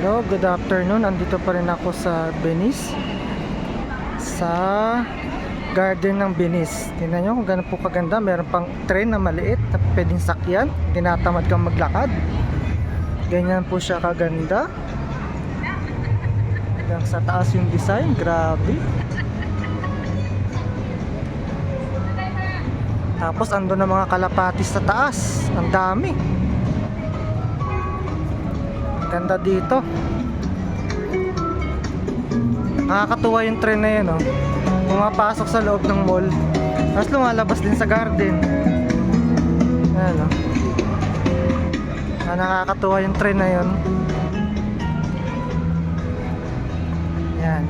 Hello, good afternoon. Andito pa rin ako sa Venice, sa garden ng Venice. Tingnan nyo kung gano'n po kaganda. Meron pang train na maliit na pwedeng sakyan. Tinatamad kang maglakad. Ganyan po siya kaganda. Hanggang sa taas yung design. Grabe. Tapos ando na mga kalapatis sa taas. Ang dami. Ganda dito. Nakakatuwa yung trend na yun, oh. Pumapasok sa loob ng mall, tapos lumalabas din sa garden. Ayan, oh. Nakakatuwa yung trend na yun. Ayan.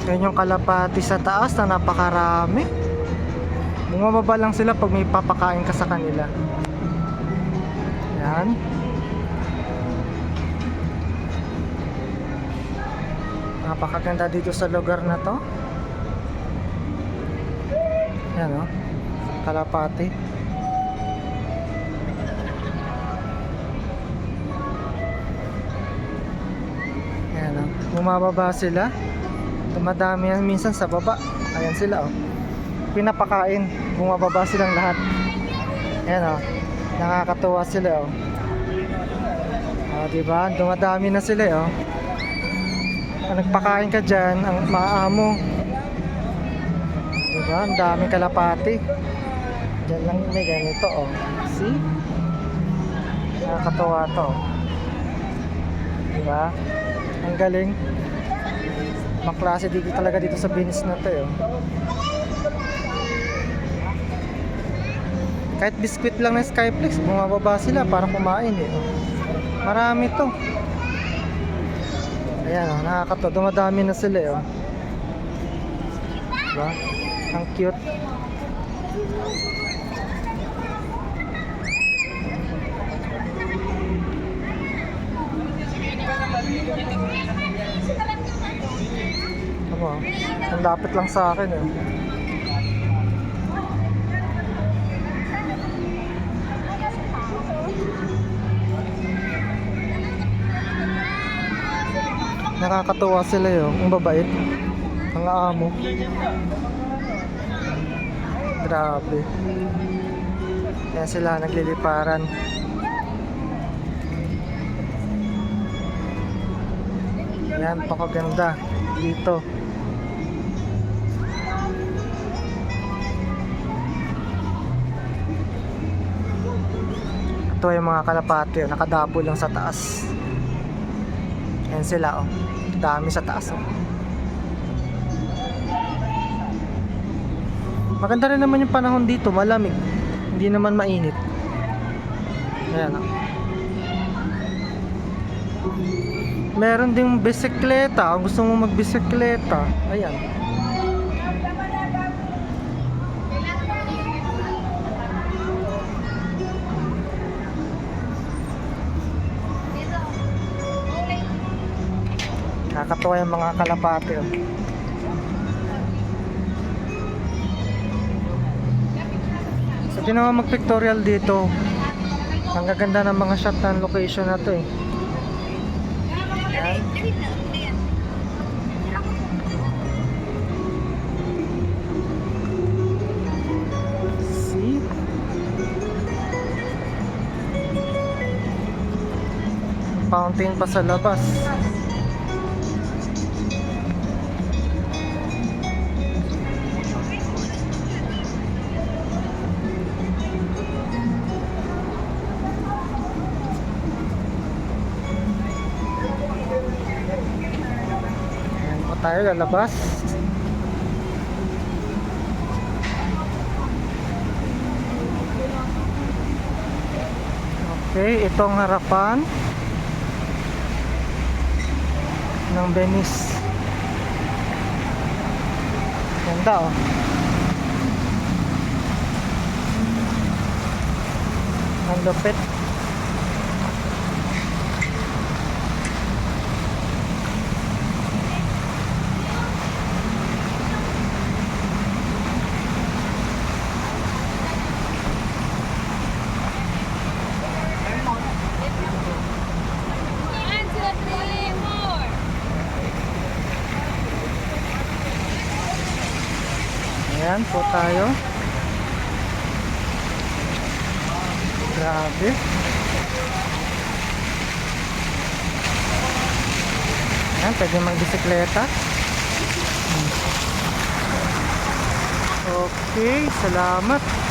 Yan yung kalapati sa taas na napakarami. Bumababa lang sila pag may papakain ka sa kanila. Yan. Napakaganda dito sa lugar na to. Yan, oh. Kalapati. Yan, oh. Bumababa sila. Dumadami yan minsan sa baba. Ayan sila, oh. Pinapakain. Bumababa silang lahat. Yan, oh. Nakakatuwa sila, oh. Diba? Dumadami na sila, oh. Kung nagpakain ka dyan, ang maamo. Diba? Ang daming kalapati. Dyan lang may ganito, oh. See? Nakakatuwa to. Diba? Ang galing. Maklase dito talaga dito sa Venice na to, oh. Kahit biskwit lang ng Skyflex, bumababa sila para kumain, eh. Marami to. Ayan, oh, nakakatawa. Dumadami na sila, oh. Diba? Ang cute. Ano, ang lapit lang sa akin, eh. Nakakatuwa sila, yun. Ang babait. Ang amo. Grabe. Kaya sila nagliliparan. Yan, pakaganda dito. Ito yung mga kalapati, oh. Nakadapo lang sa taas. Yan sila, oh. Dami sa taas, oh. Maganda rin naman yung panahon dito, malamig. Hindi naman mainit. Ayan, oh. Meron ding bisikleta. Kung gusto mo magbisikleta, ayan. Nakakatuwa yung mga kalapati, oh. So, di naman mag-pictorial dito. Ang gaganda ng mga shot ng location na to, eh. Yan. See? Fountain pa sa labas. Tayo lalabas. Okay, itong harapan ng Venice. Ganda, oh. Ang lupit. Ayan po tayo. Grabe. Ayan, pwede magbisikleta. Okay, salamat.